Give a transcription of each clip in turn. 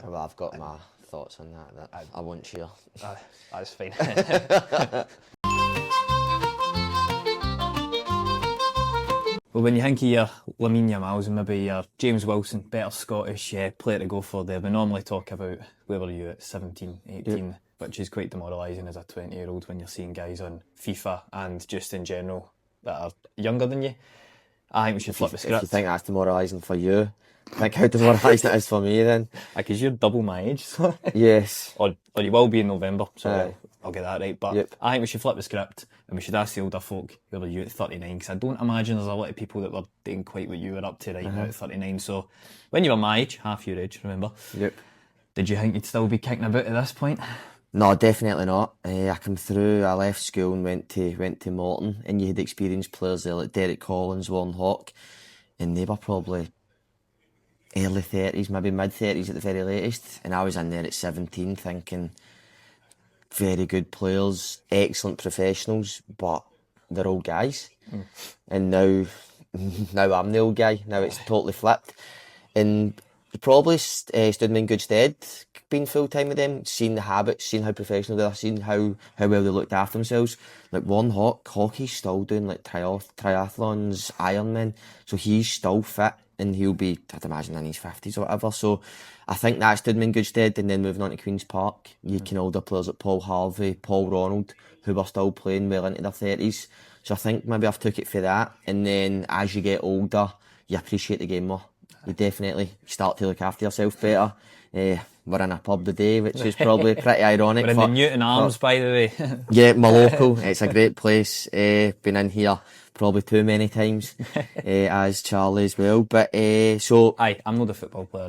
Well, I've got my thoughts on that I won't share. That's fine. Well, when you think of your Lamine Yamals and maybe your James Wilson, better Scottish player to go for there, we normally talk about where were you at 17, 18, which is quite demoralising as a 20-year-old when you're seeing guys on FIFA and just in general that are younger than you. I think we should flip the script. If you think that's demoralising for you, think how demoralising it is for me then. Because you're double my age. So. Yes. Or you will be in November, so I'll get that right. But Yep. I think we should flip the script and we should ask the older folk, where were you at 39? Because I don't imagine there's a lot of people that were doing quite what you were up to right now at 39. So when you were my age, half your age, remember? Yep. Did you think you'd still be kicking about at this point? No, definitely not. I come through, I left school and went to Morton, and you had experienced players there like Derek Collins, Warren Hawke, and they were probably early 30s, maybe mid 30s at the very latest, and I was in there at 17 thinking very good players, excellent professionals, but they're old guys. And now I'm the old guy. Now it's totally flipped, and probably stood me in good stead being full time with them, seeing the habits, seeing how professional they are, seeing how well they looked after themselves. Like Warren Hawke, hockey's still doing like triathlons, Ironman, so he's still fit and he'll be, I'd imagine, in his 50s or whatever. So I think that stood me in good stead. And then moving on to Queen's Park, you can older players like Paul Harvey, Paul Ronald, who were still playing well into their 30s. So I think maybe I've took it for that. And then as you get older, you appreciate the game more. You definitely start to look after yourself better. We're in a pub today, which is probably pretty ironic. We're in the Newton Arms, by the way. Yeah, my local. It's a great place. Been in here probably too many times, as Charlie as well. But so, Aye, I'm not a football player.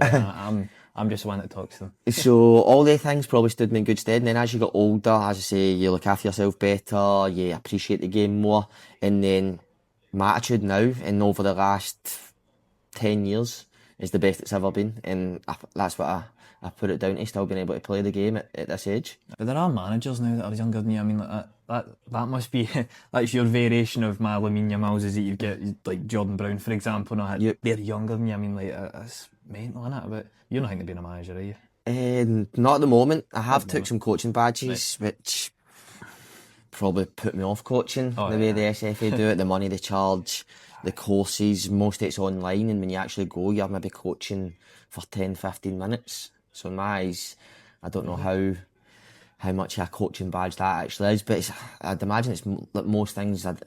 I'm just the one that talks to them. So all the things probably stood me in good stead. And then as you get older, as I say, you look after yourself better. You appreciate the game more. And then my attitude now, and over the last 10 years, is the best it's ever been, and that's what I put it down to, still being able to play the game at this age. But there are managers now that are younger than you. I mean, that must be, that's your variation of my Lamine Yamals, is that you get like Jordan Brown, for example, they're younger than you. I mean, like, it's mental, isn't it? But you're not thinking of being a manager, are you? Not at the moment. I have took some coaching badges, which probably put me off coaching, the way the SFA do it, the money they charge, the courses, most of it's online, and when you actually go, you're maybe coaching for 10-15 minutes. So in my eyes, I don't know how much a coaching badge that actually is, but I'd imagine it's like most things a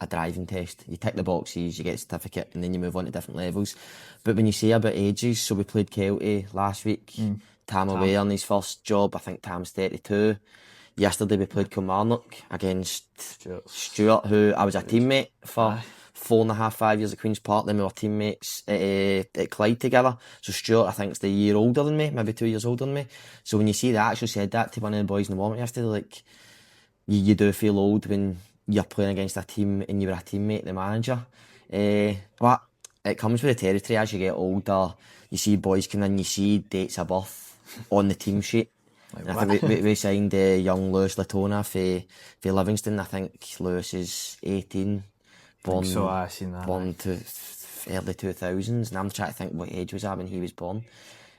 driving test. You tick the boxes, you get a certificate, and then you move on to different levels. But when you say about ages, so we played Kelty last week, Tam away on his first job, I think Tam's 32. Yesterday we played Kilmarnock against Stuart, who I was a teammate for 4.5-5 years at Queen's Park. Then we were teammates at Clyde together. So Stuart, I think, is the year older than me, maybe 2 years older than me. So when you see that, I actually said that to one of the boys in the moment yesterday, like, you do feel old when you're playing against a team and you were a teammate, the manager. But it comes with the territory. As you get older, you see boys come in, you see dates of birth on the team sheet. Like, I think we signed young Lewis Latona for Livingston. I think Lewis is 18. Born to early 2000s, and I'm trying to think what age was I when he was born.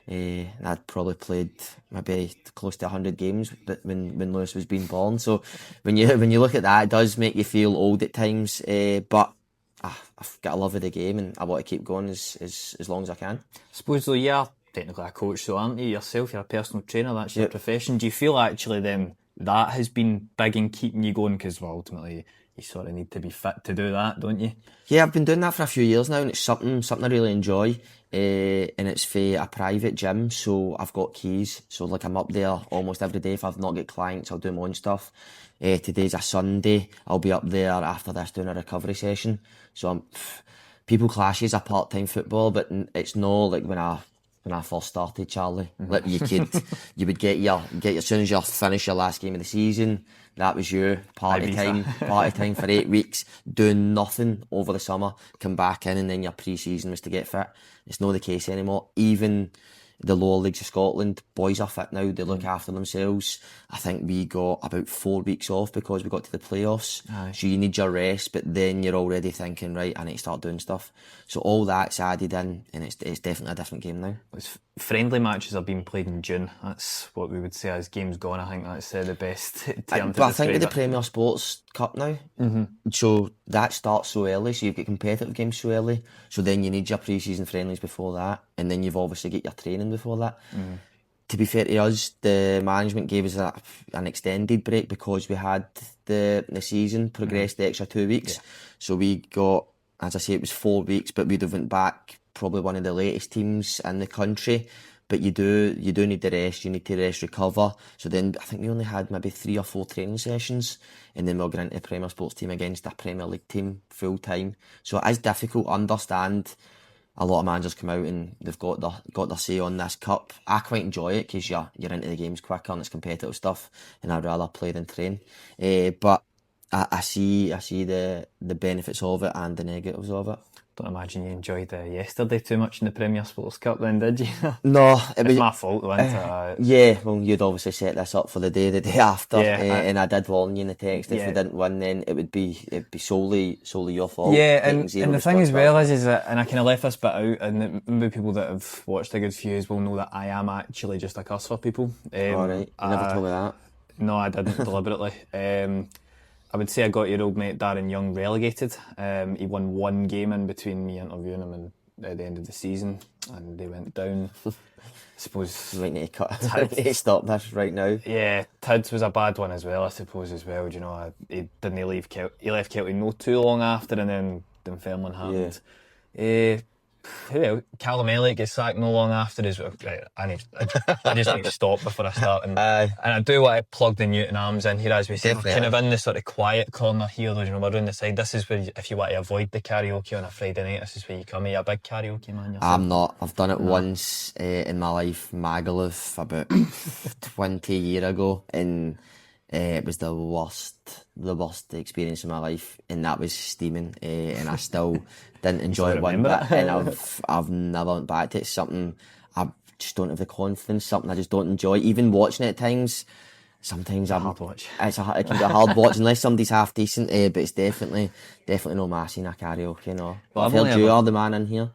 And I'd probably played maybe close to 100 games when Lewis was being born. So when you look at that, it does make you feel old at times. But I've got a love of the game, and I want to keep going as long as I can. I suppose though, you're technically a coach, so aren't you yourself? You're a personal trainer. That's your profession. Do you feel actually then that has been big in keeping you going? Because ultimately, you sort of need to be fit to do that, don't you? Yeah, I've been doing that for a few years now, and it's something I really enjoy. And it's for a private gym, so I've got keys. So like I'm up there almost every day. If I've not got clients, I'll do my own stuff. Today's a Sunday. I'll be up there after this doing a recovery session. So people class you as a part-time footballer, but it's no like when I first started, Charlie. Like you would get your as soon as you finish your last game of the season, that was you, party time for 8 weeks, doing nothing over the summer, come back in, and then your pre-season was to get fit. It's not the case anymore. Even the lower leagues of Scotland, boys are fit now, they look after themselves. I think we got about 4 weeks off because we got to the playoffs. So you need your rest, but then you're already thinking, right, I need to start doing stuff. So all that's added in, and it's definitely a different game now. Friendly matches are being played in June. That's what we would say as games gone. I think that's the best term to But I think with the describe it. Premier Sports Cup now, so that starts so early, so you've got competitive games so early, so then you need your pre-season friendlies before that, and then you've obviously got your training before that. To be fair to us, the management gave us an extended break because we had the season progressed the extra 2 weeks. So we got, as I say, it was 4 weeks, but we'd have went back probably one of the latest teams in the country. But you do need the rest, you need to rest, recover. So then I think we only had maybe 3 or 4 training sessions, and then we'll get into the Premier Sports team against a Premier League team full time. So it is difficult. I understand a lot of managers come out and they've got their say on this cup. I quite enjoy it because you're into the games quicker and it's competitive stuff, and I'd rather play than train. But I see the benefits of it and the negatives of it. Don't imagine you enjoyed yesterday too much in the Premier Sports Cup then, did you? No, It's my fault, wasn't it? Yeah, well, you'd obviously set this up for the day after, Yeah, and I did warn you in the text. If we didn't win, then it'd be solely your fault. Yeah, and the thing as well is that, and I kind of left this bit out, and maybe people that have watched a good few will know that I am actually just a cuss for people. Alright, you never told me that. No, I didn't deliberately. I would say I got your old mate Darren Young relegated. He won 1 game in between me interviewing him at the end of the season, and they went down. I suppose you might need to stop this right now. Yeah, Tids was a bad one as well, I suppose, as well. You know, he didn't leave he left Kelty no too long after, and then Dunfermline happened. Who else? Callum Elliott gets sacked no long after as well. Right, I just need to stop before I start. And I do want to plug the Newton Arms in here, as we say. We're kind of in the sort of quiet corner here, though. You know, we're on the side. This is where, if you want to avoid the karaoke on a Friday night, this is where you come. Are you a big karaoke man yourself? I'm not. I've done it once in my life, Magaluf, about 20 years ago, and it was the worst experience of my life, and that was steaming, and I still didn't enjoy it one bit, and I've never went back to it. It's something I just don't have the confidence, something I just don't enjoy. Even watching it at times, sometimes it's hard watch. It can be a hard watch unless somebody's half decent, but it's definitely no massy in a karaoke, no. Well, I've heard you are the man in here.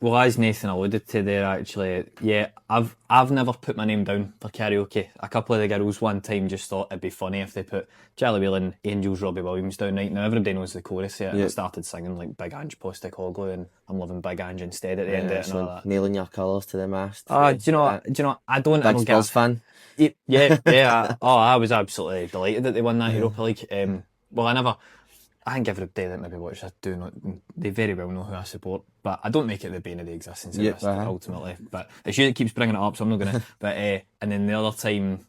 Well, as Nathan alluded to there, actually, yeah, I've never put my name down for karaoke. A couple of the girls one time just thought it'd be funny if they put Charlie Whelan, Angels, Robbie Williams down, right? Now everybody knows the chorus here, and I started singing like Big Ange Postecoglou and I'm Loving Big Ange instead at the end of it and all that. Nailing your colours to the mast. Do you know, I don't... Big Spurs fan. Yeah. I was absolutely delighted that they won that Europa League. Well, I think everybody that maybe watches this they very well know who I support, but I don't make it the bane of the existence of this ultimately. But it's you that keeps bringing it up, so I'm not going to. But and then the other time,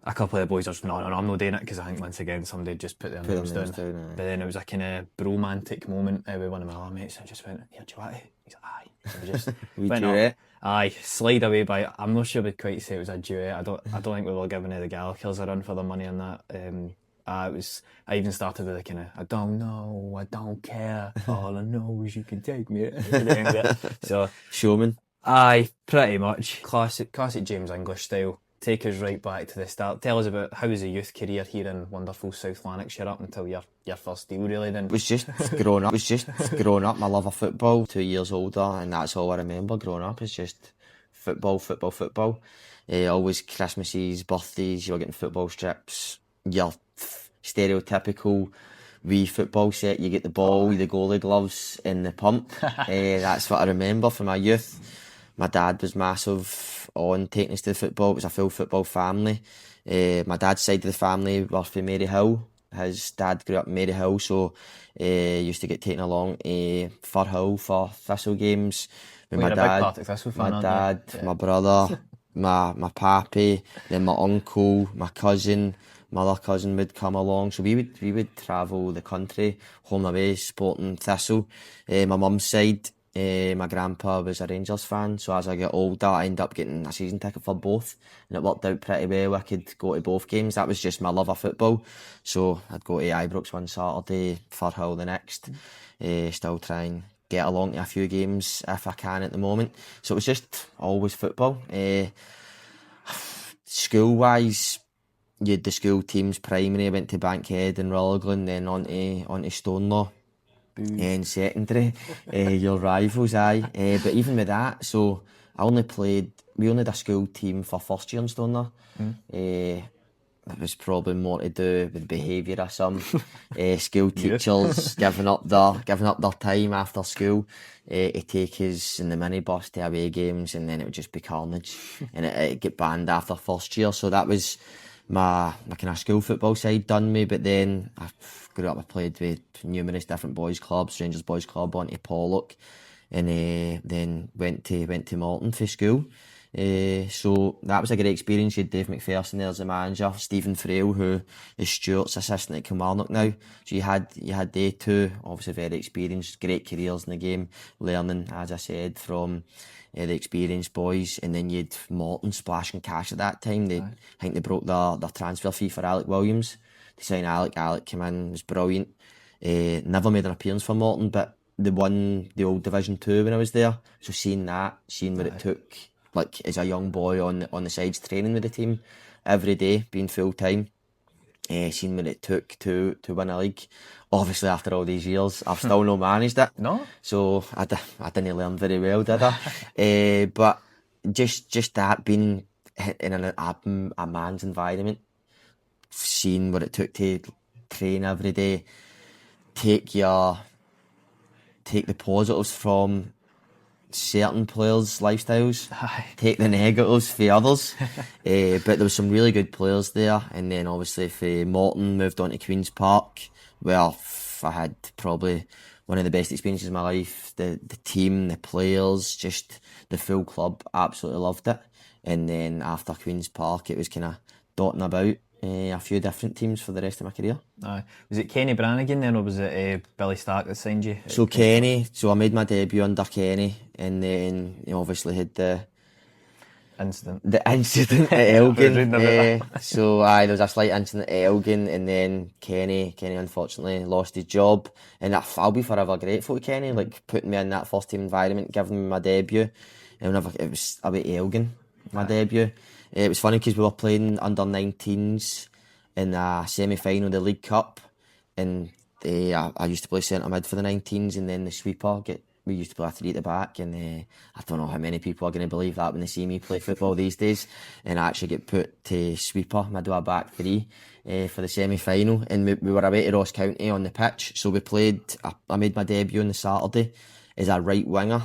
a couple of the boys are just, no, I'm not doing it, because I think once again somebody just put their names down. But then it was a kind of bromantic moment with one of my other mates. I just went, "Here, do you want it?" He's like, "Aye." So we just went up. Aye, slide away by. I'm not sure we'd quite say it was a duet. I don't think we were giving the Gallicals a run for their money on that. I even started with a kind of, I don't know, I don't care, all I know is you can take me. So showman. Aye, pretty much. Classic James English style. Take us right back to the start. Tell us about how was the youth career here in wonderful South Lanarkshire up until your first deal, really. Then it was just growing up. My love of football. 2 years older, and that's all I remember growing up. Is just football. Always Christmases, birthdays. You were getting football strips. Your stereotypical wee football set. You get the ball, the goalie gloves, and the pump. That's what I remember from my youth. My dad was massive on taking us to the football. It was a full football family. My dad's side of the family were from Maryhill. His dad grew up in Maryhill, so used to get taken along to Firhill for Thistle games. With my dad, my brother, my pappy, then my uncle, my cousin, my other cousin would come along. So we would travel the country, home and away, supporting Thistle. My mum's side, my grandpa was a Rangers fan, so as I get older I ended up getting a season ticket for both, and it worked out pretty well. I could go to both games. That was just my love of football. So I'd go to Ibrox one Saturday, Firhill the next, still try and get along to a few games if I can at the moment. So it was just always football. School-wise, you had the school teams. Primary, I went to Bankhead and Rutherglen, then on to Stonelaw. And secondary, your rivals, aye. But even with that, so we only had a school team for first year in Stonelaw. It was probably more to do with behaviour of some school teachers giving up their time after school to take us in the minibus to away games, and then it would just be carnage, and it'd get banned after first year. So that was my kind of school football side done me. But then I grew up, I played with numerous different boys clubs, Rangers Boys Club, on to Pollock, and then went to Morton for school. So that was a great experience. You had Dave McPherson there as the manager, Stephen Frail, who is Stuart's assistant at Kilmarnock now. So you had they two, obviously very experienced, great careers in the game, learning, as I said, from the experienced boys. And then you had Morton splashing cash at that time. I think they broke their transfer fee for Alec Williams to sign Alec. Alec came in, was brilliant. Never made an appearance for Morton, but they won the old Division 2 when I was there. So seeing what it took, like as a young boy on the sides training with the team every day, being full time, seeing what it took to win a league. Obviously, after all these years, I've still not managed it. No, so I didn't learn very well, did I? But just that, being in a man's environment, seeing what it took to train every day, take the positives from certain players' lifestyles, take the negatives for others. But there was some really good players there. And then obviously for Morton, moved on to Queen's Park, where I had probably one of the best experiences of my life. The team, the players, just the full club, absolutely loved it. And then after Queen's Park, it was kind of dotting about a few different teams for the rest of my career. Was it Kenny Brannigan then, or was it Billy Stark that signed you? So Kenny, so I made my debut under Kenny, and then you obviously had the incident at Elgin. So there was a slight incident at Elgin, and then Kenny unfortunately lost his job, and I'll be forever grateful to Kenny, like putting me in that first team environment, giving me my debut. And it was about Elgin, my debut. It was funny because we were playing under 19s in a semi-final of the League Cup, and I used to play centre mid for the 19s, and then the sweeper we used to play a 3 at the back, and I don't know how many people are going to believe that when they see me play football these days, and I actually get put to sweeper, middle of back 3 for the semi-final, and we were away to Ross County on the pitch. So we played, I made my debut on the Saturday as a right winger,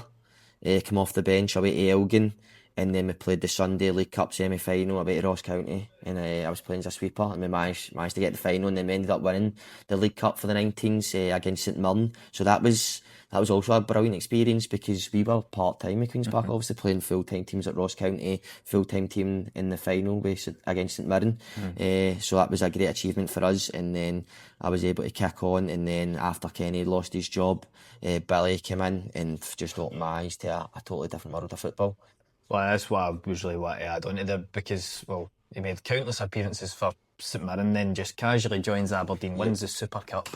come off the bench away to Elgin. And then we played the Sunday League Cup semi-final away to Ross County, and I was playing as a sweeper, and we managed to get the final, and then we ended up winning the League Cup for the 19s against St Mirren. So that was also a brilliant experience, because we were part-time at Queen's Park, obviously playing full-time teams at Ross County, full-time team in the final against St Mirren. So that was a great achievement for us, and then I was able to kick on, and then after Kenny lost his job, Billy came in and just opened my eyes to a totally different world of football. Well, that's what I usually want to add on to there, because, well, he made countless appearances for St Mirren, then just casually joins Aberdeen, wins the Super Cup.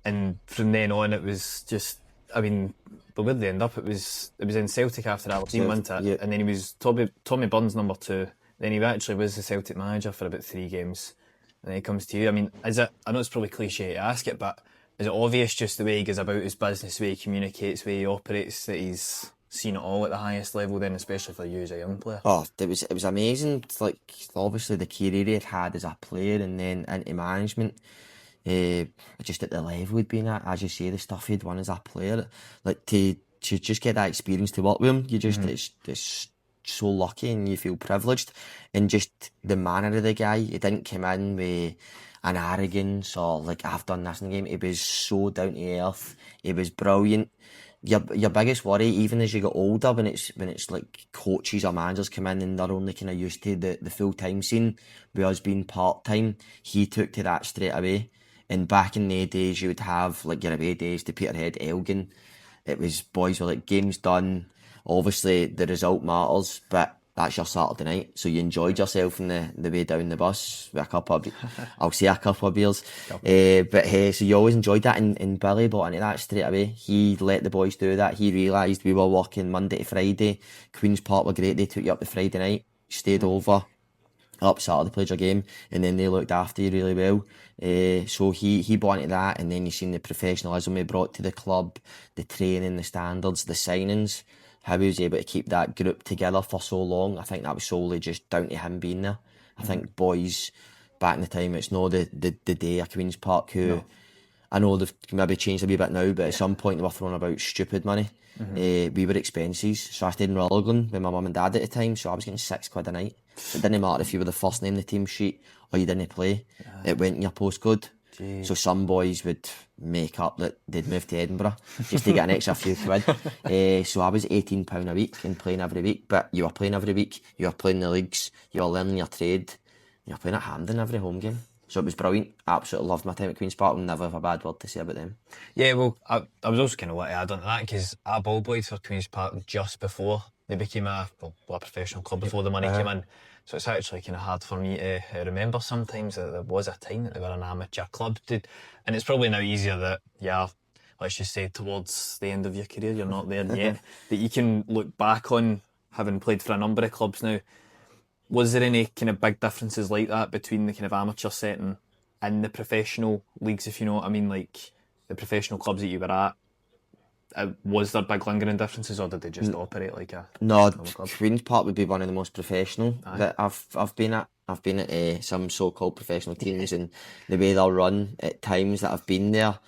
And from then on, it was just, I mean, but where they end up, it was in Celtic after Aberdeen went it, and then he was Tommy Burns number 2, then he actually was the Celtic manager for about 3 games, and then he comes to you. I mean, is it, I know it's probably cliche to ask it, but is it obvious just the way he goes about his business, the way he communicates, the way he operates, that he's seen it all at the highest level then, especially for you as a young player? Oh, it was amazing. It's like, obviously the career he'd had as a player, and then into management, just at the level he'd been at, as you say, the stuff he'd won as a player, like to just get that experience to work with him, you just it's so lucky, and you feel privileged. And just the manner of the guy, he didn't come in with an arrogance or like, I've done this in the game. He was so down to earth. He was brilliant. Your biggest worry, even as you get older, when it's like coaches or managers come in and they're only kind of used to the full time scene, with us being part time, he took to that straight away. And back in the days, you would have like your away days to Peterhead, Elgin. It was boys were like, game's done. Obviously, the result matters, but that's your Saturday night. So you enjoyed yourself on the way down the bus with a couple of, I'll say a couple of beers. So you always enjoyed that, and Billy bought into that straight away. He let the boys do that. He realised we were working Monday to Friday. Queen's Park were great. They took you up the Friday night, stayed over, up Saturday, played your game, and then they looked after you really well. So he bought into that, and then you seen the professionalism he brought to the club, the training, the standards, the signings, how he was able to keep that group together for so long. I think that was solely just down to him being there. I think boys back in the time, it's not the day of Queen's Park who, I know they've maybe changed a wee bit now, but at some point they were throwing about stupid money. We were expenses, so I stayed in Rutherglen with my mum and dad at the time, so I was getting £6 a night. It didn't matter if you were the first name in the team sheet or you didn't play, it went in your postcode. Jeez. So some boys would make up that they'd moved to Edinburgh just to get an extra few quid. So I was £18 a week and playing every week, but you were playing every week, you were playing the leagues, you were learning your trade, you were playing at Hampden every home game. So it was brilliant. Absolutely loved my time at Queen's Park and never have a bad word to say about them. Yeah, well, I was also kind of want to add on to that because I ball boyed for Queen's Park just before they became a professional club, before the money came in. So it's actually kind of hard for me to remember sometimes that there was a time that they were an amateur club. And it's probably now easier that, let's just say towards the end of your career, you're not there yet, that you can look back on having played for a number of clubs now. Was there any kind of big differences like that between the kind of amateur setting and the professional leagues, if you know what I mean? Like the professional clubs that you were at, was there big lingering differences, or did they just operate like a club? Queen's Park would be one of the most professional that I've been at. I've been at some so-called professional teams, and the way they'll run at times that I've been there,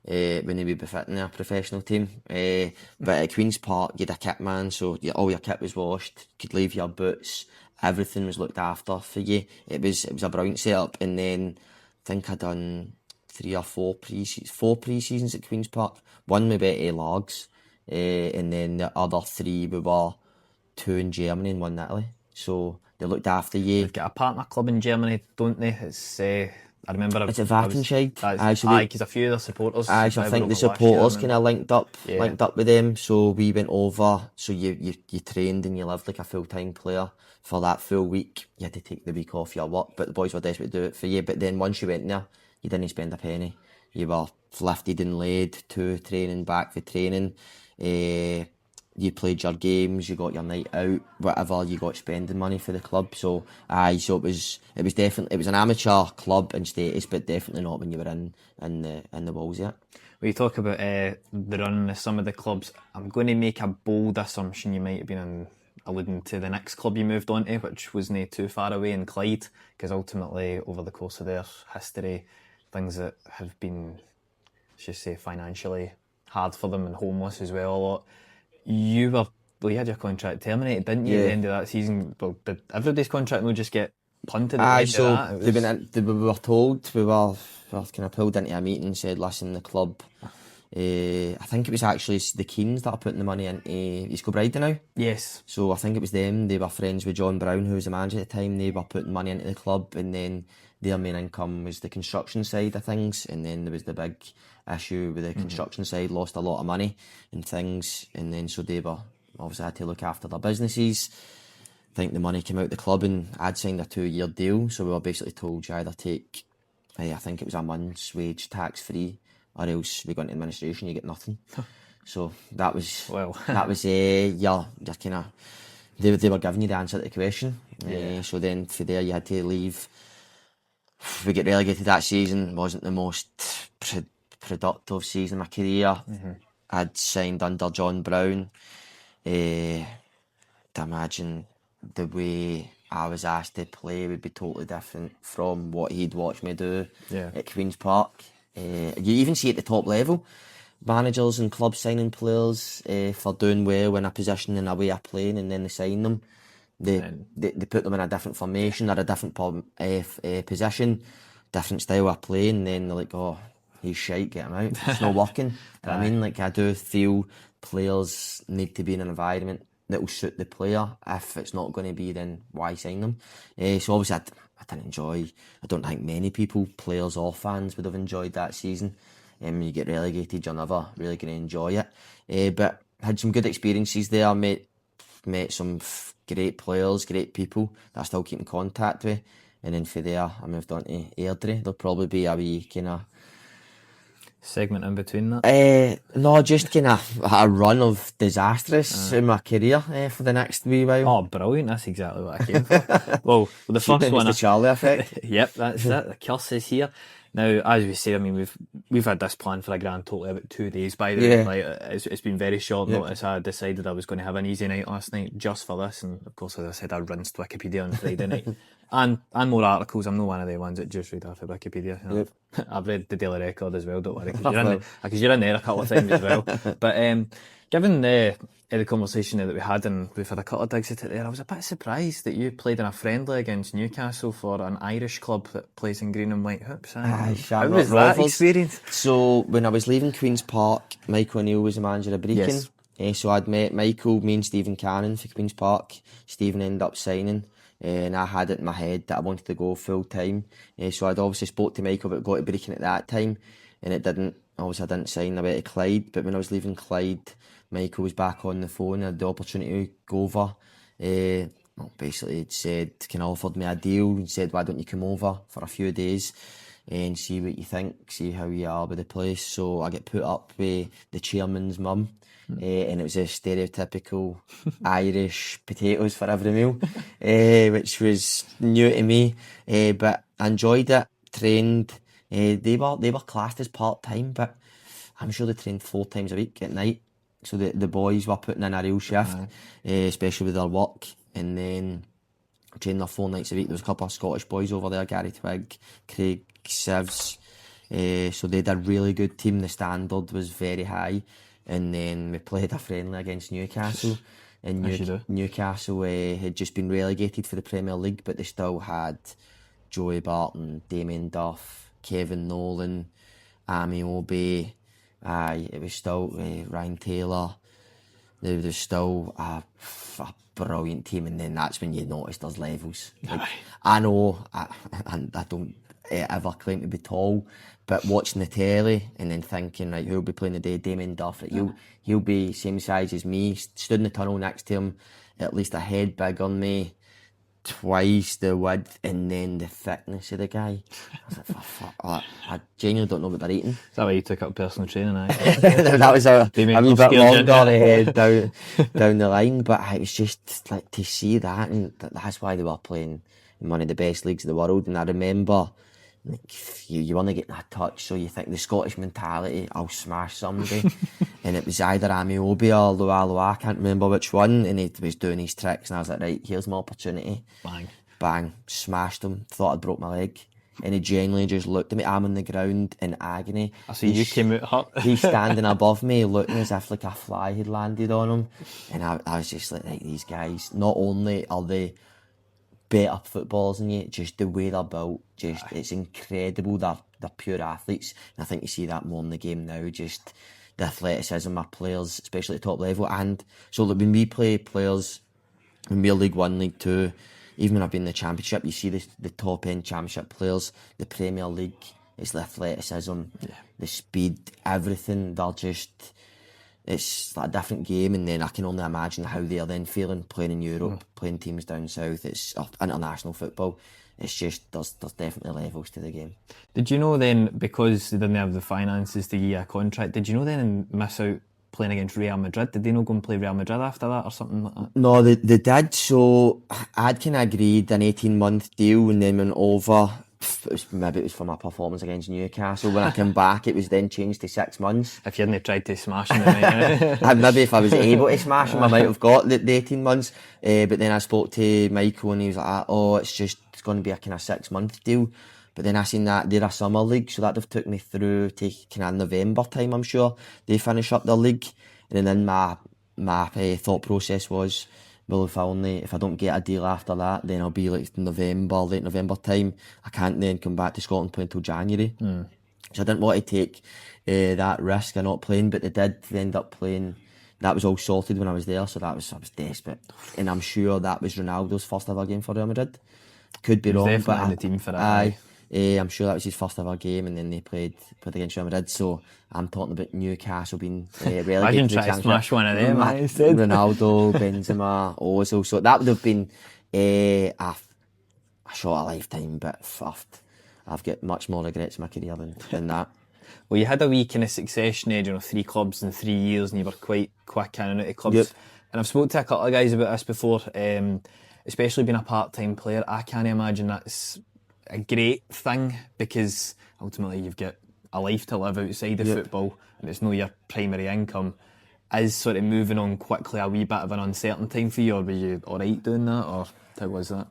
when they would be fitting a professional team. But at Queen's Park, you had a kit man, so all your kit was washed, you could leave your boots, everything was looked after for you. It was a brilliant setup. And then I think I'd done 3 or 4 pre-seasons at Queen's Park. One maybe at Largs, and then the other 3 we were 2 in Germany and 1 in Italy. So they looked after you. They've got a partner club in Germany, don't they? It's I remember it's at Vattenscheid. Because a few of their supporters. So I think the supporters kind of linked up with them. So we went over. So you trained and you lived like a full-time player for that full week. You had to take the week off your work, but the boys were desperate to do it for you. But then once you went there, you didn't spend a penny. You were lifted and laid to training, back for training. You played your games, you got your night out, whatever, you got spending money for the club. So it was an amateur club in status, but definitely not when you were in the walls yet. When you talk about the run of some of the clubs, I'm going to make a bold assumption you might have been alluding to the next club you moved on to, which wasn't too far away in Clyde, because ultimately over the course of their history, things that have been, let's just say, financially hard for them and homeless as well a lot. You had your contract terminated, didn't you, at the end of that season? Well, did everybody's contract not just get punted at the end of that? We were told, we were kind of pulled into a meeting and said, listen, the club, I think it was actually the Keens that are putting the money into East Kilbride now. Yes. So I think it was them. They were friends with John Brown, who was the manager at the time. They were putting money into the club, and then their main income was the construction side of things, and then there was the big issue with the construction side, lost a lot of money and things, and then so they were obviously had to look after their businesses. I think the money came out of the club, and I'd signed a 2-year deal, so we were basically told you either take, I think it was a month's wage tax free, or else we go into administration, you get nothing. So that was your kind of, they were giving you the answer to the question. So then for there you had to leave. We get relegated that season. Wasn't the most productive season of my career. I'd signed under John Brown. To imagine the way I was asked to play would be totally different from what he'd watched me do at Queen's Park. You even see at the top level, managers and clubs signing players for doing well in a position and a way of playing, and then they sign them. They put them in a different formation or a different position, different style of playing, and then they're like, oh, he's shite, get him out. It's not working. I mean, like, I do feel players need to be in an environment that will suit the player. If it's not going to be, then why sign them? So obviously I didn't enjoy, I don't think many people, players or fans, would have enjoyed that season. You get relegated, you're never really going to enjoy it. But had some good experiences there. Met some great players, great people that I still keep in contact with. And then from there, I moved on to Airdrie. There'll probably be a wee kind of segment in between that? No, just kind of a run of disastrous in my career for the next wee while. Oh, brilliant. That's exactly what I came for. Well, the first one... the Charlie effect. Yep, that's it. The curse is here. Now, as we say, I mean, we've had this plan for a grand total of about 2 days, by the way. Like, it's been very short notice. I decided I was going to have an easy night last night just for this, and of course, as I said, I rinsed Wikipedia on Friday night. And more articles. I'm not one of the ones that just read off of Wikipedia. You know, I've read the Daily Record as well, don't worry, because you're in there a couple of times as well. But given the conversation that we had, and we've had a couple of digs at it there, I was a bit surprised that you played in a friendly against Newcastle for an Irish club that plays in green and white hoops. How was that experience? So when I was leaving Queen's Park, Michael O'Neill was the manager of Brecon. Yes. So I'd met Michael, me and Stephen Cannon for Queen's Park. Stephen ended up signing. And I had it in my head that I wanted to go full time. So I'd obviously spoke to Michael about going to Brecon at that time, and I didn't sign. I went to Clyde, but when I was leaving Clyde, Michael was back on the phone. I had the opportunity to go over. Basically, he'd said, offered me a deal. He said, why don't you come over for a few days and see what you think, see how you are with the place. So I get put up with the chairman's mum. And it was a stereotypical Irish potatoes for every meal, which was new to me, but I enjoyed it, trained. They were classed as part-time, but I'm sure they trained 4 times a week at night, so the boys were putting in a real shift, especially with their work. And then trained there 4 nights a week. There was a couple of Scottish boys over there, Gary Twigg, Craig Sivs, so they had a really good team. The standard was very high. And then we played a friendly against Newcastle. And Newcastle had just been relegated for the Premier League, but they still had Joey Barton, Damien Duff, Kevin Nolan, Amy Obey. It was still Ryan Taylor. There was still a brilliant team, and then that's when you notice there's levels. Like, I know I don't ever claim to be tall, but watching the telly and then thinking, right, who'll be playing today? Damien Duff, right, he'll be same size as me, stood in the tunnel next to him, at least a head bigger than me, twice the width, and then the thickness of the guy. I was like, fuck, I genuinely don't know what they're eating. Is that why you took up personal training? That was a wee bit longer down the line, but it was just like to see that, and that's why they were playing in one of the best leagues in the world. And I remember, like, you want to get that touch, so you think the Scottish mentality, I'll smash somebody. And it was either Amy Obey or Loa, I can't remember which one, and he was doing his tricks, and I was like, right, here's my opportunity. Bang, smashed him, thought I'd broke my leg, and he genuinely just looked at me. I'm on the ground in agony. I see you came out hurt. He's standing above me, looking as if like a fly had landed on him, and I was just like, right, these guys, not only are they better footballers than you, just the way they're built, it's incredible. They're pure athletes, and I think you see that more in the game now, just the athleticism of players, especially at the top level. And so like, when we play players in we're League 1, League 2, even when I've been in the Championship, you see the top end Championship players, the Premier League, it's the athleticism, the speed, everything. They're just, it's like a different game. And then I can only imagine how they're then feeling playing in Europe, playing teams down south. It's international football. It's just, there's definitely levels to the game. Did you know then, because they didn't have the finances to give you a contract, did you know then miss out playing against Real Madrid? Did they not go and play Real Madrid after that or something like that? No, they did. So I'd kind of agreed an 18-month deal, and then went over. Maybe it was for my performance against Newcastle. When I came back, it was then changed to 6 months. If you hadn't tried to smash him, maybe if I was able to smash him, I might have got the 18 months. But then I spoke to Michael, and he was like, it's going to be a kind of 6-month deal. But then I seen that they're a summer league, so that'd have took me through to kind of November time, I'm sure. They finish up their league. And then my thought process was, well, if I don't get a deal after that, then I'll be like late November time. I can't then come back to Scotland play until January. So I didn't want to take that risk of not playing, but they did end up playing. That was all sorted when I was there, so I was desperate. And I'm sure that was Ronaldo's first ever game for Real Madrid. Could be wrong, definitely but in the team for that. I'm sure that was his first ever game, and then they played against Real Madrid. So I'm talking about Newcastle being relegated. I can to the try to Championship. smash one of them. I said Ronaldo, Benzema, Ozil. So that would have been a short a lifetime, but I've got much more regrets in my career than that. Well, you had a wee kind of succession, 3 clubs in 3 years, and you were quite quick in and out of clubs. Yep. And I've spoken to a couple of guys about this before, especially being a part-time player. I can't imagine that's a great thing, because ultimately you've got a life to live outside of football, and it's not your primary income. Is sort of moving on quickly a wee bit of an uncertain time for you, or were you alright doing that, or how was that?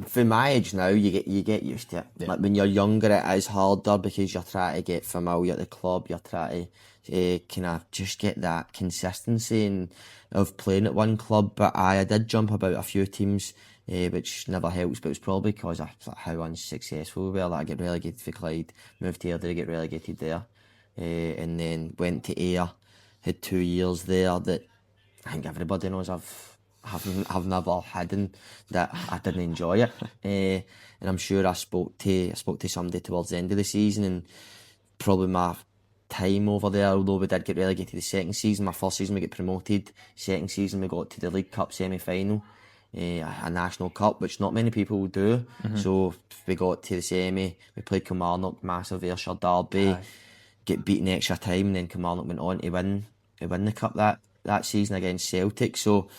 For my age now, you get used to it. Yeah. Like when you're younger, it is harder because you're trying to get familiar at the club. You're trying to kind of just get that consistency of playing at one club. But I did jump about a few teams, which never helps. But it was probably because of how unsuccessful we were. Like I get relegated for Clyde, moved here, did I get relegated there, and then went to Ayr, had 2 years there. That I think everybody knows I've never hidden that I didn't enjoy it, and I'm sure I spoke to somebody towards the end of the season, and probably my time over there, although we did get relegated the second season, my first season we get promoted, second season we got to the League Cup semi-final, a national cup, which not many people do. So we got to the semi, we played Kilmarnock, massive Ayrshire derby, get beaten extra time, and then Kilmarnock went on to win the cup that season against Celtic. So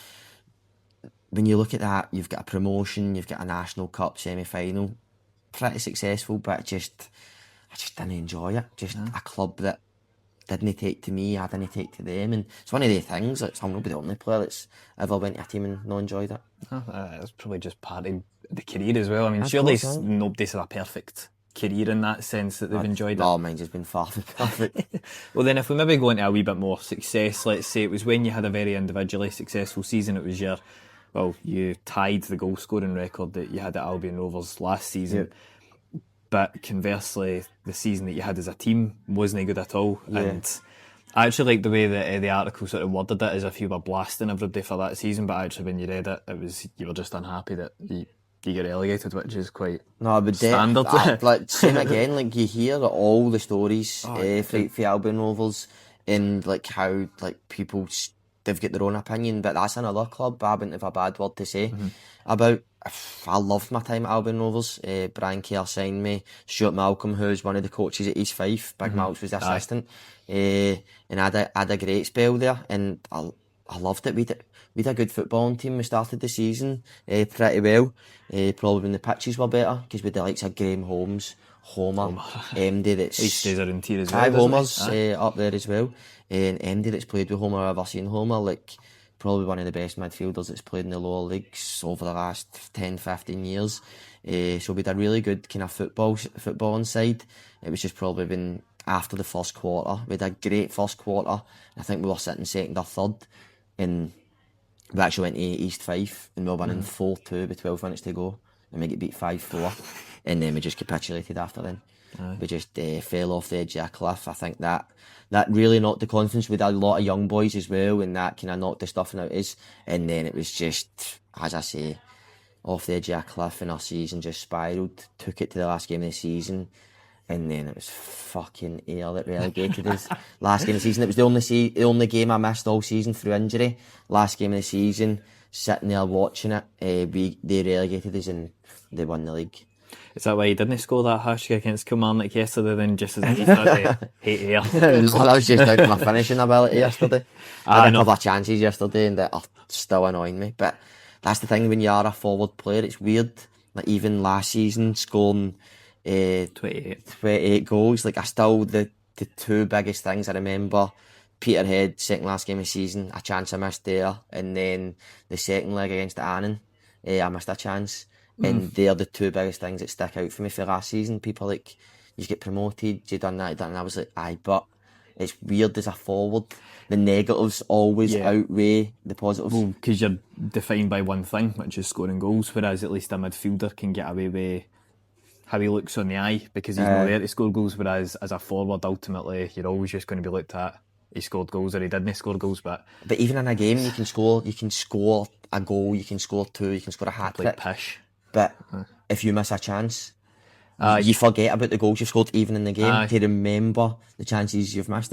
when you look at that, you've got a promotion, you've got a national cup semi-final, pretty successful, but I just didn't enjoy it. Just a club that didn't take to me, I didn't take to them, and it's one of the things. I'm not the only player that's ever went to a team and not enjoyed it. It's probably just part of the career as well. I mean, surely nobody's had a perfect career in that sense that they've enjoyed it. No, mine's just been far from perfect. Well, then if we maybe go into a wee bit more success, let's say it was when you had a very individually successful season. It was you tied the goal scoring record that you had at Albion Rovers last season. Yep. But conversely, the season that you had as a team wasn't good at all. Yeah. And I actually like the way that the article sort of worded it, as if you were blasting everybody for that season, but actually when you read it, it was you were just unhappy that you get relegated, which is quite standard. Like same again, like you hear all the stories for Albion Rovers, and like how like people they've got their own opinion, but that's another club I wouldn't have a bad word to say about. I loved my time at Albion Rovers. Brian Kerr signed me. Stuart Malcolm, who's one of the coaches at East Fife, Big Malks was the assistant, and I had a great spell there, and I loved it. We had a good footballing team. We started the season pretty well, probably when the pitches were better, because we had the likes of Graham Holmes, Homer, MD that's... He stays around here as well, Homer's up there as well, and MD that's played with Homer. I've ever seen Homer, like probably one of the best midfielders that's played in the lower leagues over the last 10-15 years. So we had a really good kind of footballing side. It was just probably been after the first quarter. We had a great first quarter. I think we were sitting second or third, and we actually went to East Fife and we were winning 4-2 with 12 minutes to go, and we get beat 5-4, and then we just capitulated after then. We just fell off the edge of a cliff. I think that really knocked the confidence. We had a lot of young boys as well, and that kind of knocked the stuffing out of us. And then it was just, as I say, off the edge of a cliff, and our season just spiralled. Took it to the last game of the season, and then it was fucking Ayr that relegated us. Last game of the season, it was the only game I missed all season through injury. Last game of the season, sitting there watching it, they relegated us and they won the league. Is that why you didn't score that hat-trick against Kilmarnock yesterday then, just as you started to hate Ayr? Well, that was just down to my finishing ability yesterday. I had a couple of chances yesterday and that are still annoying me. But that's the thing, when you are a forward player, it's weird. Like even last season, scoring 28 goals, like I still, the two biggest things I remember, Peterhead, second last game of the season, a chance I missed there, and then the second leg against Annan, I missed a chance. And they're the two biggest things that stick out for me for last season. People like, you get promoted, you done that, and I was like, aye, but it's weird as a forward. The negatives always outweigh the positives. Well, because you're defined by one thing, which is scoring goals, whereas at least a midfielder can get away with how he looks on the eye, because he's not there to score goals, whereas as a forward, ultimately, you're always just going to be looked at, he scored goals or he didn't score goals. But even in a game, you can score a goal, you can score two, you can score a hat-trick. Like pish. But if you miss a chance, you forget about the goals you've scored even in the game. To remember the chances you've missed,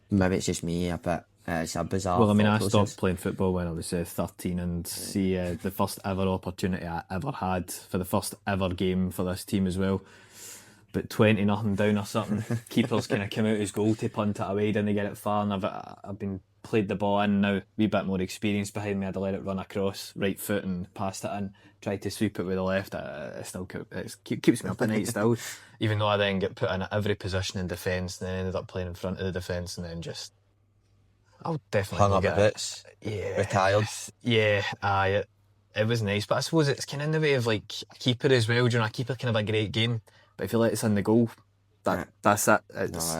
maybe it's just me a bit. It's a bizarre. Well, I mean, I process. stopped playing football when I was 13, and the first ever opportunity I ever had for the first ever game for this team as well. But 20-0 down or something, keepers kind of come out his goal to punt it away, didn't get it far, and I've been played the ball in now, a wee bit more experience behind me. I had to let it run across, right foot, and passed it in. Tried to sweep it with the left. It still keeps me up at night still. Even though I then get put in at every position in defence, and then ended up playing in front of the defence, and then just I'll definitely hung up get the boots. Yeah, retired. Yeah, aye. It was nice, but I suppose it's kind of in the way of like a keeper as well. You know, a keeper can have a great game, but if you let it in the goal, that's it.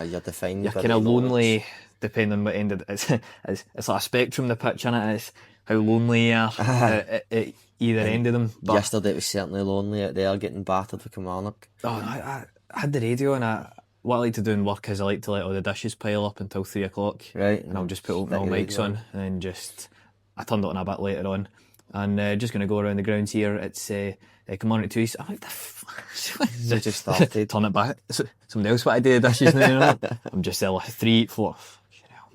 You're defined. You're kind of lonely, depending on what end of it's like a spectrum, the pitch, innit? It's how lonely you are at either end of them. But yesterday it was certainly lonely out there getting battered for Kilmarnock. I had the radio, and what I like to do in work is I like to let all the dishes pile up until 3 o'clock. Right. And I'll just put all mics on, and then I turned it on a bit later on. And just going to go around the grounds here. It's Kilmarnock 2 East. I'm like, they just started. Turn it back. Somebody else wanted to do the dishes now. You know? I'm just there, 3, 4.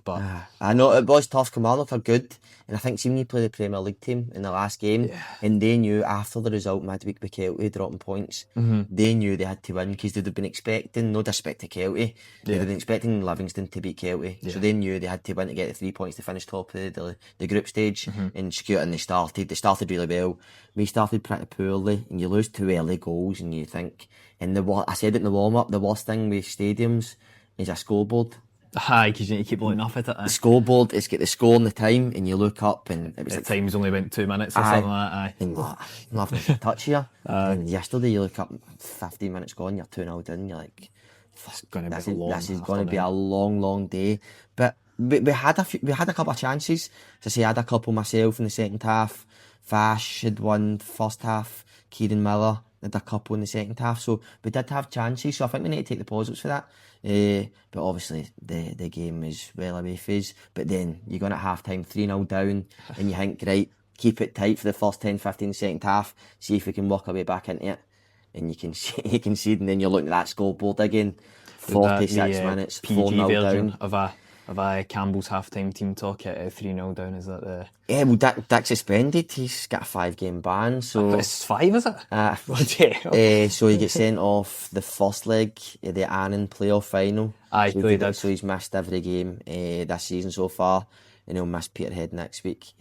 But I know it was tough. Kilmarnock are good, and I think see when you play the Premier League team in the last game, and they knew after the result midweek with Kelty dropping points, they knew they had to win because they'd have been expecting, no disrespect to Kelty, they'd have been expecting Livingston to beat Kelty, so they knew they had to win to get the 3 points to finish top of the group stage and secure it. And they started really well. We started pretty poorly, and you lose 2 early goals, and you think, and I said it in the warm up, the worst thing with stadiums is a scoreboard. Hi, because you need to keep looking up at it. The scoreboard is get the score and the time, and you look up, and it was the time's only went 2 minutes or something like that. And I'm having a touch here. And yesterday, you look up, 15 minutes gone, you're 2-0 down, you're like, this is going to be a long, long day. But we had a couple of chances. I had a couple myself in the second half. Vash had won first half. Kieran Miller had a couple in the second half. So we did have chances. So I think we need to take the positives for that. But obviously the game is well away for us. But then you're going at half time 3-0 down, and you think, right, keep it tight for the first 10-15 second half, see if we can work our way back into it, and you can see, and then you're looking at that scoreboard again, 46 minutes, 4-0 down. Of Campbell's half-time team talk at 3-0 down, is that the... Yeah, well, Dick's suspended. He's got a 5-game ban, so... It's 5, is it? So he gets sent off the first leg, the Annan playoff final. Aye, so he did. So he's missed every game this season so far, and he'll miss Peterhead next week.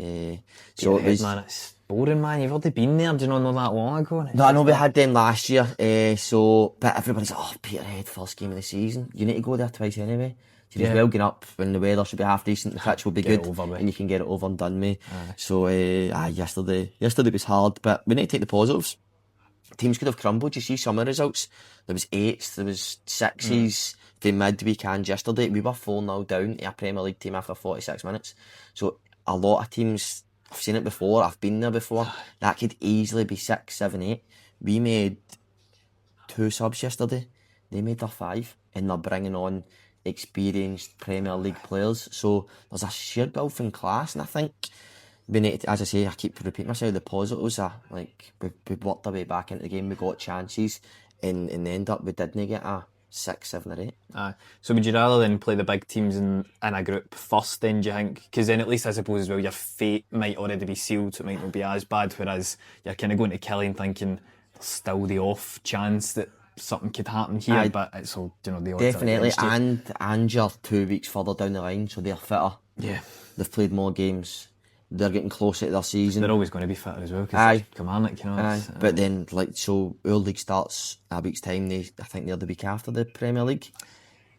So it was... man, it's boring, man. You've already been there, do you know that long ago? No, I know we had them last year, but everybody's like, Peterhead, first game of the season. You need to go there twice anyway. So well getting up when the weather should be half decent, the pitch will be good, and you can get it over and done with. So yesterday was hard, but we need to take the positives. Teams could have crumbled. You see some of the results. There was 8s, there was 6s for midweek, and yesterday we were 4-0 down to a Premier League team after 46 minutes. So a lot of teams, I've seen it before, I've been there before, that could easily be 6, 7, 8. We made 2 subs yesterday. They made their 5, and they're bringing on experienced Premier League players, so there's a sheer gulf in class, and I think we need to, as I say, I keep repeating myself, the positives are like we worked our way back into the game, we got chances, and end up we didn't get a 6, 7 or 8. So would you rather then play the big teams in a group first then, do you think? Because then at least I suppose as well your fate might already be sealed, so it might not be as bad, whereas you're kind of going to Killeen thinking there's still the off chance that something could happen here, but it's all, the odds definitely, and you're 2 weeks further down the line, so they're fitter. Yeah, they've played more games, they're getting closer to their season. They're always going to be fitter as well, because Kilmarnock, but then so our league starts a week's time. I think they're the week after the Premier League.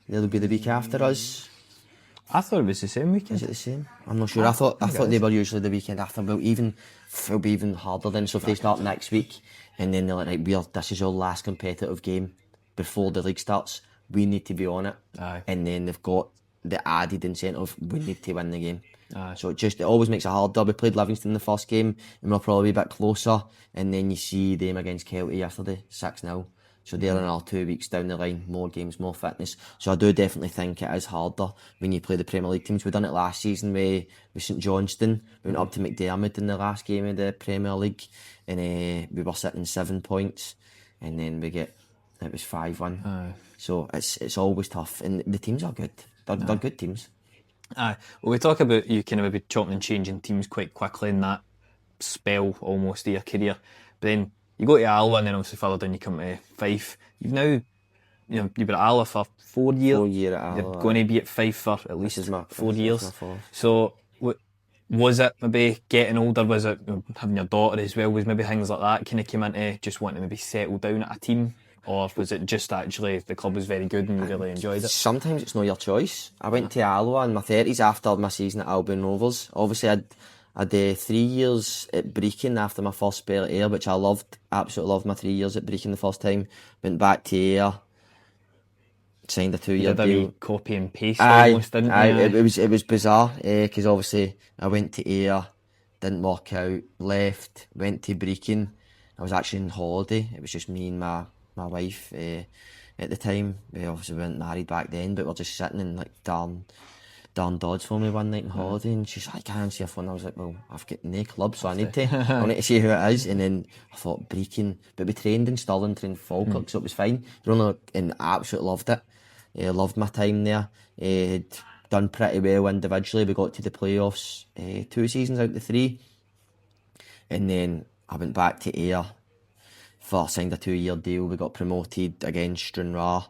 They'll be the week after us. I thought it was the same weekend. Is it the same? I'm not sure. I thought they were usually the weekend after. But it'll be even harder then. So if they start next week, and then they're like, this is our last competitive game before the league starts, we need to be on it. And then they've got the added incentive, we need to win the game. So it always makes it harder. We played Livingston in the first game, and we'll probably be a bit closer. And then you see them against Kelty yesterday, 6-0. So they're another 2 weeks down the line, more games, more fitness. So I do definitely think it is harder when you play the Premier League teams. We done it last season with St Johnstone. We went up to McDermott in the last game of the Premier League, and we were sitting 7 points, and then we get it was 5-1. So it's always tough, and the teams are good. They're good teams. Well, we talk about you kind of maybe chopping and changing teams quite quickly in that spell almost of your career. But then you go to Alloa, and then obviously further down you come to Fife. You've been at Alloa for 4 years. 4 years at Alloa. You're going to be at Fife for at least 4 years. So was it maybe getting older? Was it having your daughter as well? Was maybe things like that kind of came into just wanting to maybe settle down at a team? Or was it just actually the club was very good and you really enjoyed it? Sometimes it's not your choice. I went to Alloa in my 30s after my season at Albion Rovers. Obviously, I'd 3 years at Brecon after my first spell at Ayr, which I loved. Absolutely loved my 3 years at Brecon the first time. Went back to Ayr, signed a 2-year deal. Did a copy and paste almost, didn't you? It was bizarre because obviously I went to Ayr, didn't work out, left, went to Brecon. I was actually on holiday. It was just me and my wife at the time. We obviously weren't married back then, but we were just sitting in like Darn Dodds for me one night on holiday, and she's like, I can't see a phone. I was like, well, I've got no club, so I need to see who it is. And then I thought Brecon, but we trained in Stirling, trained Falkirk, so it was fine. And I absolutely loved it. Loved my time there. Had done pretty well individually. We got to the playoffs 2 seasons out of the 3, and then I went back to Ayr. Signed a 2-year deal. We got promoted against Stranraer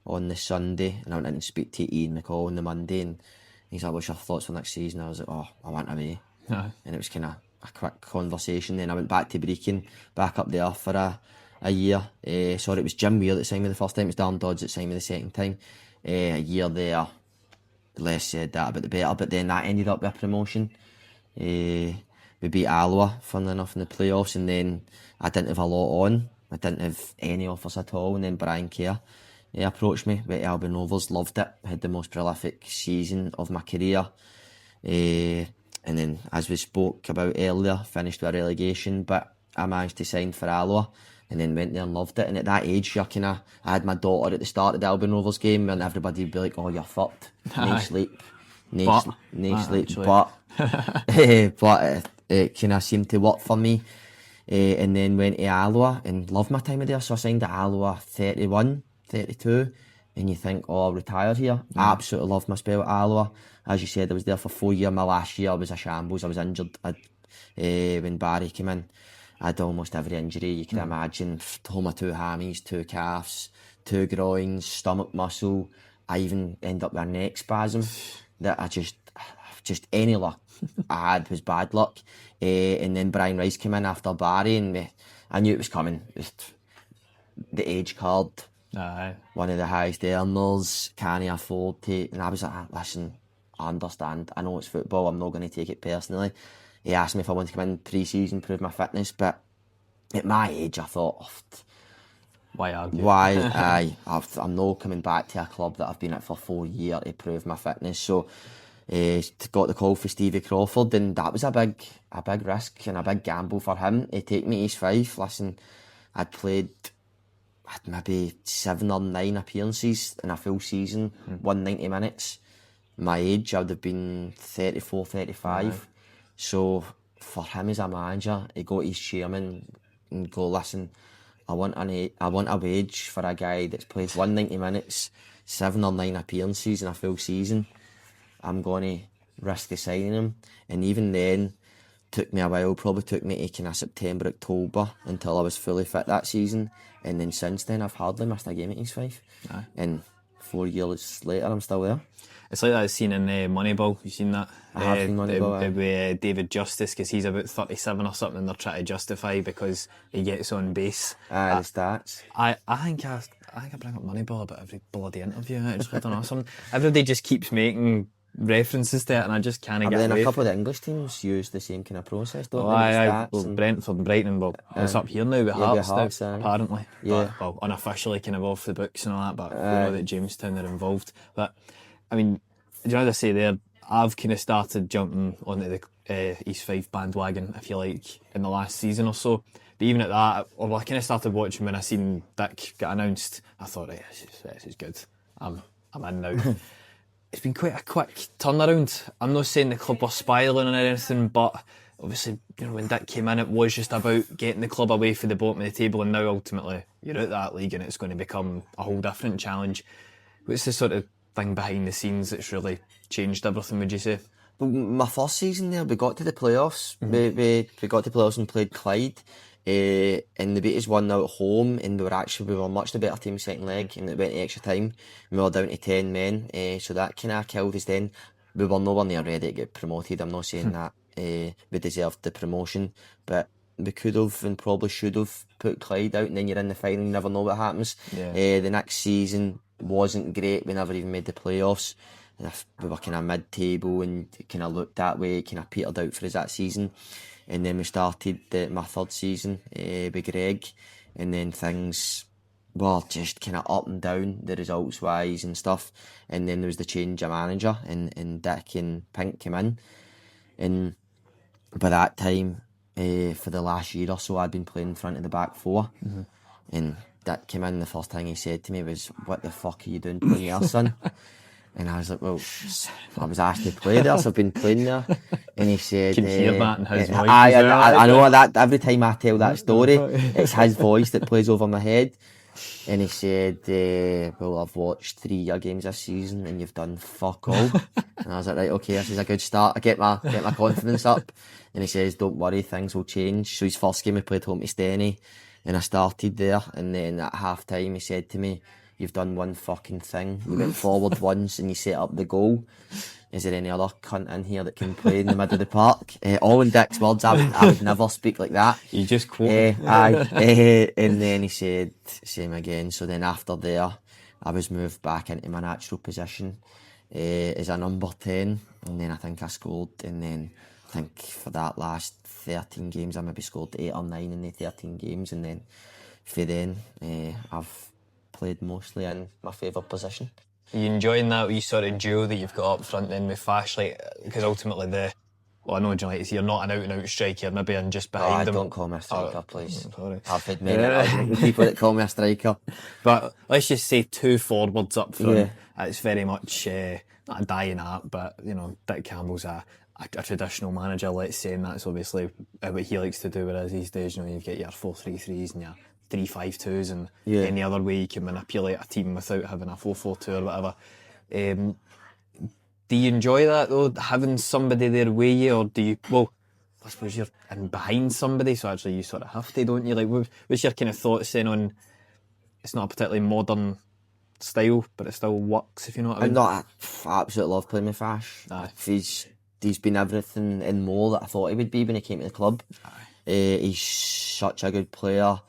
on the Sunday, and I went in and speak to Ian McCall on the Monday, and he's like, what's your thoughts for next season? I was like, I want away. And it was kind of a quick conversation. Then I went back to Brecon, back up there for a year. Sorry, it was Jim Weir that signed me the first time. It was Darren Dodds that signed me the second time. A year there, the less said that about the better, but then that ended up with a promotion. We beat Alloa, funnily enough, in the playoffs, and then I didn't have a lot on. I didn't have any offers at all, and then Brian Kerr approached me with Albion Rovers. Loved it. Had the most prolific season of my career. And then, as we spoke about earlier, finished with a relegation, but I managed to sign for Alloa, and then went there and loved it. And at that age, I had my daughter at the start of the Albion Rovers game, and everybody would be like, oh, you're fucked. No sleep. No sleep. But it kind of seemed to work for me. And then went to Alloa and loved my time there. So I signed at Alloa 31, 32, and you think, I'll retire here. I absolutely loved my spell at Alloa. As you said, I was there for 4 years. My last year was a shambles. I was injured when Barry came in. I had almost every injury you can imagine. Tore my 2 hammies, 2 calves, 2 groins, stomach muscle. I even ended up with a neck spasm that I just any luck I had was bad luck. And then Brian Rice came in after Barry, and I knew it was coming. The age card, one of the highest earners, can he afford to? And I was like, listen, I understand. I know it's football. I'm not going to take it personally. He asked me if I wanted to come in pre-season, prove my fitness, but at my age, I thought, why argue? I'm not coming back to a club that I've been at for 4 years to prove my fitness. So got the call for Stevie Crawford, and that was a big risk and a big gamble for him to take me to East Fife. Listen, I'd maybe 7 or 9 appearances in a full season, 190 minutes. My age, I would have been 34, 35. So for him as a manager, he go to his chairman and go, listen, I want a wage for a guy that's played 190 minutes, 7 or 9 appearances in a full season. I'm going to risk the signing him. And even then, took me a while, probably took me to kind of September, October until I was fully fit that season. And then since then, I've hardly missed a game at East Fife. And 4 years later, I'm still there. It's like that scene in Moneyball. You seen that? I have seen Moneyball. With David Justice, because he's about 37 or something, and they're trying to justify because he gets on base. The stats. I think I bring up Moneyball about every bloody interview. I don't know. Everybody just keeps making references to it, and I just can't get away. But then a couple of the English teams use the same kind of process, don't they? Brentford and Brighton, it's up here now with Hearts now, apparently. Yeah. But, unofficially kind of off the books and all that, but we know that Jamestown are involved. But, I mean, do you know what I say there? I've kind of started jumping onto the East Fife bandwagon, if you like, in the last season or so. But even at that, I kind of started watching when I seen Dick get announced. I thought, right, this is good. I'm in now. It's been quite a quick turnaround. I'm not saying the club was spiralling or anything, but obviously, when Dick came in, it was just about getting the club away from the bottom of the table, and now ultimately you're out that league and it's going to become a whole different challenge. What's the sort of thing behind the scenes that's really changed everything, would you say? Well, my first season there, we got to the playoffs. We got to the playoffs and played Clyde. And they beat us 1-0 at home, and we were much the better team second leg, and it went to extra time. We were down to 10 men, so that kind of killed us then. We were nowhere near ready to get promoted. I'm not saying that we deserved the promotion, but we could have and probably should have put Clyde out, and then you're in the final, you never know what happens. The next season wasn't great. We never even made the playoffs. We were kind of mid-table and kind of looked that way, kind of petered out for us that season. And then we started my third season with Greg, and then things were just kind of up and down, the results wise and stuff. And then there was the change of manager, and Dick and Pink came in. And by that time, for the last year or so, I'd been playing in front of the back four. And Dick came in, the first thing he said to me was, "What the fuck are you doing playing there, son?" And I was like, well, I was asked to play there, so I've been playing there. And he said... You can hear that in his voice. I know that every time I tell that story, it's his voice that plays over my head. And he said, well, I've watched 3 of your games this season and you've done fuck all. And I was like, right, okay, this is a good start. I get my confidence up. And he says, don't worry, things will change. So his first game, we played home to Steny, and I started there. And then at half time, he said to me, "You've done one fucking thing. You went forward once and you set up the goal. Is there any other cunt in here that can play in the middle of the park?" All in Dick's words, I would never speak like that. You just quoted. And then he said, same again. So then after there, I was moved back into my natural position as a number 10. And then I think I scored. And then I think for that last 13 games, I maybe scored 8 or 9 in the 13 games. And then for then, I've played mostly in my favourite position. Are you enjoying that wee sort of duo that you've got up front then with Fash? Like, because ultimately I know you're not an out-and-out striker, maybe in just behind them. Don't call me a striker, please. Sorry. I've had many people that call me a striker. But let's just say 2 forwards up front. Yeah. It's very much not a dying art, but, you know, Dick Campbell's a traditional manager, let's say, and that's obviously what he likes to do with us these days. You know, you get your 4-3-3s and your 3-5-2s, and any other way you can manipulate a team without having a 4-4-2 or whatever. Do you enjoy that though, having somebody there with you, or do you, well, I suppose you're in behind somebody, so actually you sort of have to, don't you? Like, what's your kind of thoughts then on, it's not a particularly modern style, but it still works, if you know what I mean? I absolutely love playing with Fash. He's been everything and more that I thought he would be when he came to the club. He's such a good player.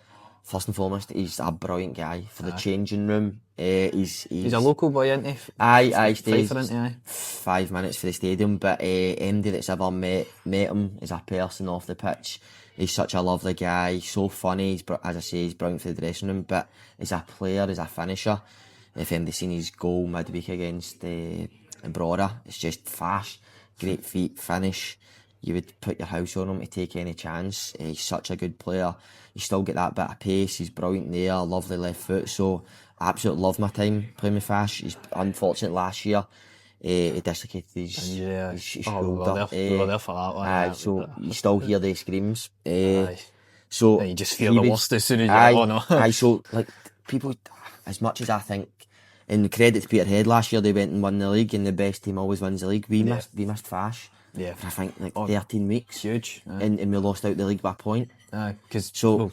First and foremost, he's a brilliant guy for the changing room. He's a local boy, isn't he? Aye, stays 5 minutes for the stadium. But anybody that's ever met him as a person off the pitch, he's such a lovely guy, so funny. As I say, he's brilliant for the dressing room. But as a player, as a finisher, if anybody's seen his goal midweek against Brora, it's just fast, great feet, finish. You would put your house on him to take any chance. He's such a good player. You still get that bit of pace. He's brilliant there, lovely left foot. So I absolutely love my time playing with Fash. He's unfortunate last year. He dislocated his shoulder. We were there for that one. So you still hear the screams. So you just feel the worst as soon as you're on. So like people, as much as I think, and credit to Peterhead, last year they went and won the league, and the best team always wins the league. We missed Fash. Yeah, for I think 13 weeks. Huge. And we lost out the league by a point. Because there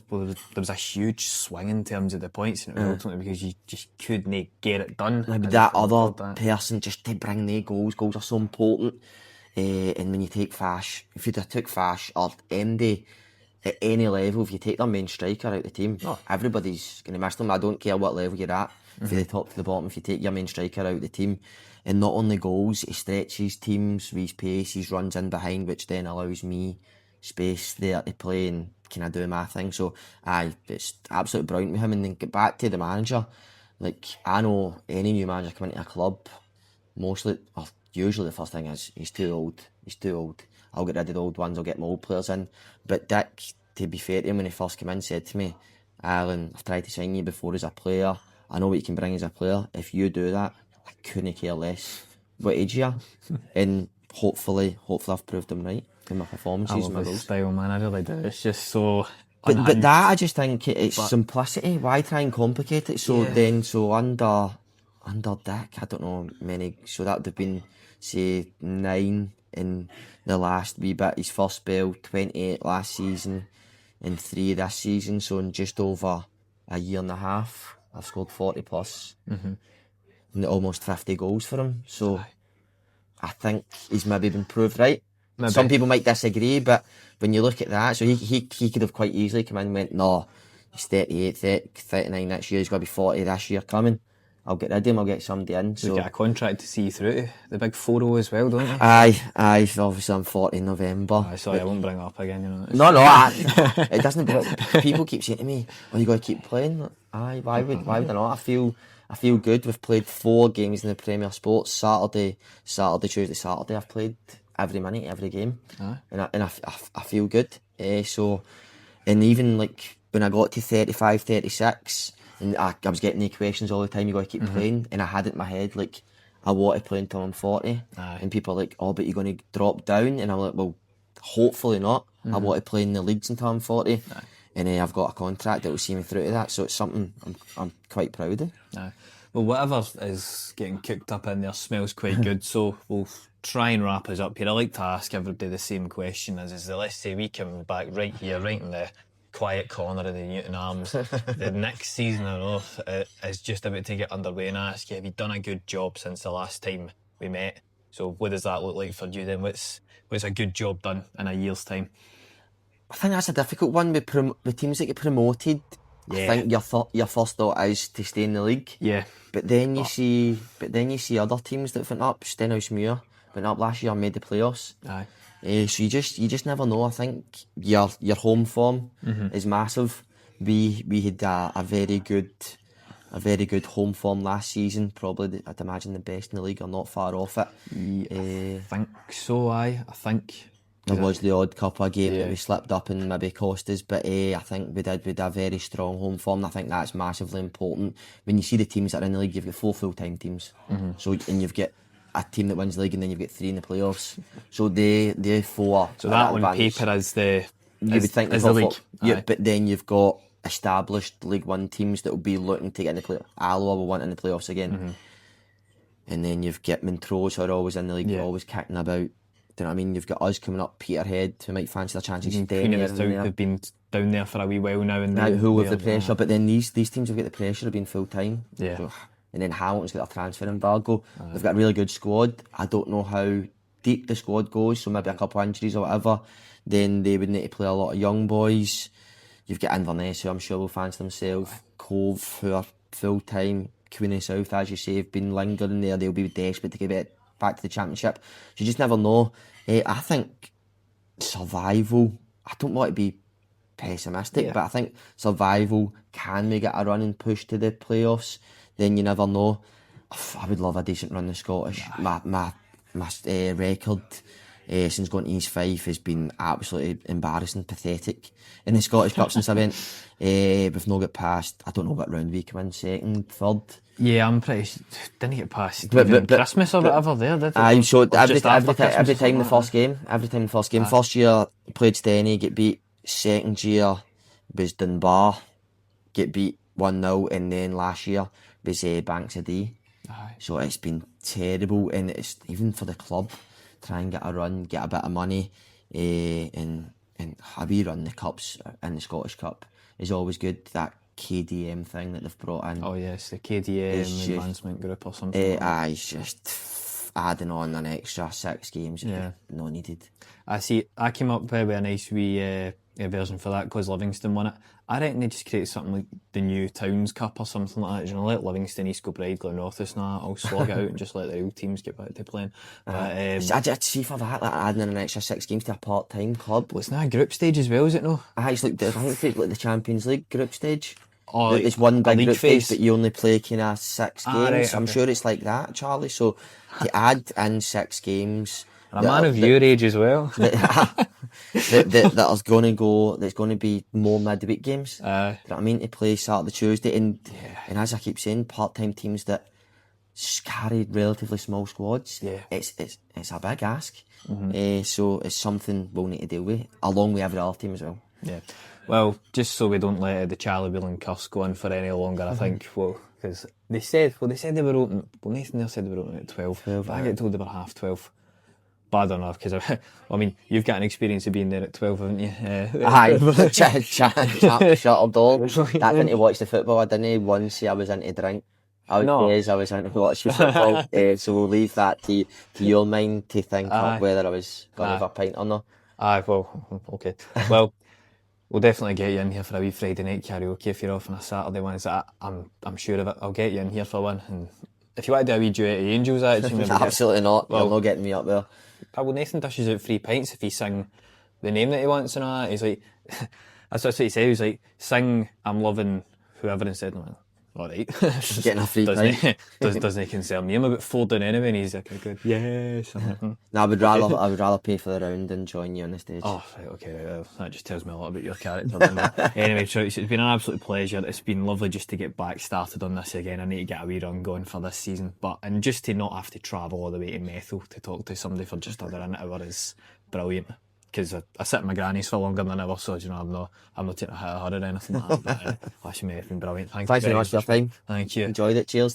was a huge swing in terms of the points, and it was ultimately because you just couldn't get it done. Like that other person, just to bring the goals are so important. And when you take Fash, if you'd have took Fash or MD at any level, if you take their main striker out of the team, everybody's going to miss them. I don't care what level you're at, from the top to the bottom, if you take your main striker out of the team. And not only goals, he stretches teams with his pace, he runs in behind, which then allows me space there to play and kind of do my thing. So, it's absolutely brilliant with him. And then get back to the manager. Like, I know any new manager coming into a club, usually the first thing is, he's too old. I'll get rid of the old ones, I'll get my old players in. But Dick, to be fair to him, when he first came in, said to me, "Alan, I've tried to sign you before as a player. I know what you can bring as a player. If you do that, I couldn't care less what age you are." And hopefully I've proved him right in my performances. I love the style manager they do. It's just so But that, I just think it's simplicity. Why try and complicate it? So under Dick, I don't know many. So that would have been, say, 9 in the last wee bit. His first spell, 28 last season, and 3 this season. So in just over a year and a half, I've scored 40 plus, and almost 50 goals for him. So I think he's maybe been proved right. Maybe. Some people might disagree, but when you look at that, so he could have quite easily come in and went, no, he's 38, 30, 39 next year, he's got to be 40 this year coming. I'll get rid of him, I'll get somebody in. So you get a contract to see you through to the big 4-0 as well, don't you? Aye, obviously I'm 40 in November. Sorry, I won't bring it up again, you know. No, it doesn't, people keep saying to me, oh, you got to keep playing. Aye, why would I not? I feel good. We've played 4 games in the Premier Sports. Saturday, Tuesday, Saturday. I've played every minute, every game, and I feel good. So, and even like when I got to 35, 36, and I was getting the questions all the time. You got to keep playing, and I had it in my head like I want to play until I'm 40. And people are like, oh, but you're going to drop down, and I'm like, well, hopefully not. I want to play in the leagues until I'm 40. And I've got a contract that will see me through to that, so it's something I'm quite proud of. Well, whatever is getting cooked up in there smells quite good, so we'll try and wrap us up here. I like to ask everybody the same question as let's say we come back right here, right in the quiet corner of the Newton Arms. The next season is just about to get underway, and I ask you, have you done a good job since the last time we met? So what does that look like for you then? What's a good job done in a year's time? I think that's a difficult one with teams that get promoted. I think your first thought is to stay in the league. But then you see other teams that went up. Stenhousemuir went up last year and made the playoffs. So you just never know. I think your home form is massive. We had a very good home form last season. Probably I'd imagine the best in the league, or not far off it. I think so. I think. There was the odd couple of game that we slipped up and maybe cost us, but I think we did a very strong home form. I think that's massively important. When you see the teams that are in the league, you've got 4 full-time teams. So and you've got a team that wins the league, and then you've got 3 in the playoffs. So they 4. So that on paper is the league. Yeah, but then you've got established League One teams that will be looking to get in the playoffs. Alloa will want in the playoffs again, and then you've got Montrose, who are always in the league, always kicking about. Do you know what I mean? You've got us coming up, Peterhead, who might fancy their chances. They've been down there for a wee while now. And who with the pressure, but then these teams have got the pressure of being full time. So, and then Hamilton's got their transfer embargo. They've got a really good squad. I don't know how deep the squad goes, so maybe a couple of injuries or whatever. Then they would need to play a lot of young boys. You've got Inverness, who I'm sure will fancy themselves. Cove, who are full time. Queen of the South, as you say, have been lingering there. They'll be desperate to get back to the championship. So you just never know. I think survival, I don't want to be pessimistic, but I think survival, can we get a run and push to the playoffs? Then you never know. I would love a decent run in the Scottish. My record since going to East Fife has been absolutely embarrassing, pathetic in the Scottish Cup since I went. We've not got past, I don't know what round we come in, 2nd, 3rd. Yeah, I'm pretty sure. Didn't get past Christmas or whatever there, did it? Aye, so every time the first game. First year, played Steny, get beat. Second year was Dunbar, get beat 1-0, and then last year was Banks of Dee. So it's been terrible, and it's even for the club, try and get a run, get a bit of money, and a wee run the cups in the Scottish Cup is always good. That KDM thing that they've brought in. Oh yes, the KDM advancement group or something. It's just adding on an extra 6 games. Not needed. I see. I came up with a nice wee version for that because Livingston won it. I reckon they just create something like the new Towns Cup or something like that. You know, let Livingston, East Kilbride, Glenorthis and that all slog it out and just let the real teams get back to playing. I'd see for that, like adding in an extra 6 games to a part-time club. Well, it's not a group stage as well, is it no? It's like I think it's like the Champions League group stage. Oh, it's one big group phase, but you only play kind of 6 games. Right, I'm sure it's like that, Charlie. So to add in 6 games, a man of your age as well. That's going to be more midweek games. Do you know what I mean? To play Saturday, Tuesday, and as I keep saying, part-time teams that carry relatively small squads. It's a big ask. So it's something we'll need to deal with, along with every other team as well. Well, just so we don't let the Charlie Whelan curse go on for any longer, I think, because they said they were open, Nathan there said they were open at 12, but I get told they were 12:30. But I don't know, because I mean, you've got an experience of being there at 12, haven't you? Aye, shut up, dog. I didn't watch the football. I didn't once say I was into drink. I was into watching football. So we'll leave that to your mind to think up whether I was going to have a pint or not. Aye, well, okay. Well, we'll definitely get you in here for a wee Friday night karaoke if you're off on a Saturday one. I'm sure of it. I'll get you in here for one. And if you want to do a wee duet of Angels, actually, absolutely not. You're not getting me up there. Well, Nathan dishes out free pints if he sing the name that he wants and all that. He's like, that's what he said. He was like, sing I'm loving whoever, instead. I'm like, all right. Getting a free pint. Doesn't concern me. I'm about 4 down anyway, and he's like, good. Yes. No, I would rather pay for the round than join you on the stage. Oh, right, okay. Well, that just tells me a lot about your character. Anyway, Trout, it's been an absolute pleasure. It's been lovely just to get back started on this again. I need to get a wee run going for this season, and just to not have to travel all the way to Methil to talk to somebody for just under an hour is brilliant. Because I sit in my granny's for longer than an hour, so I'm not taking a hit of her or anything like that. But that's been brilliant. Thanks very much for your time. Thank you. Enjoyed it. Cheers.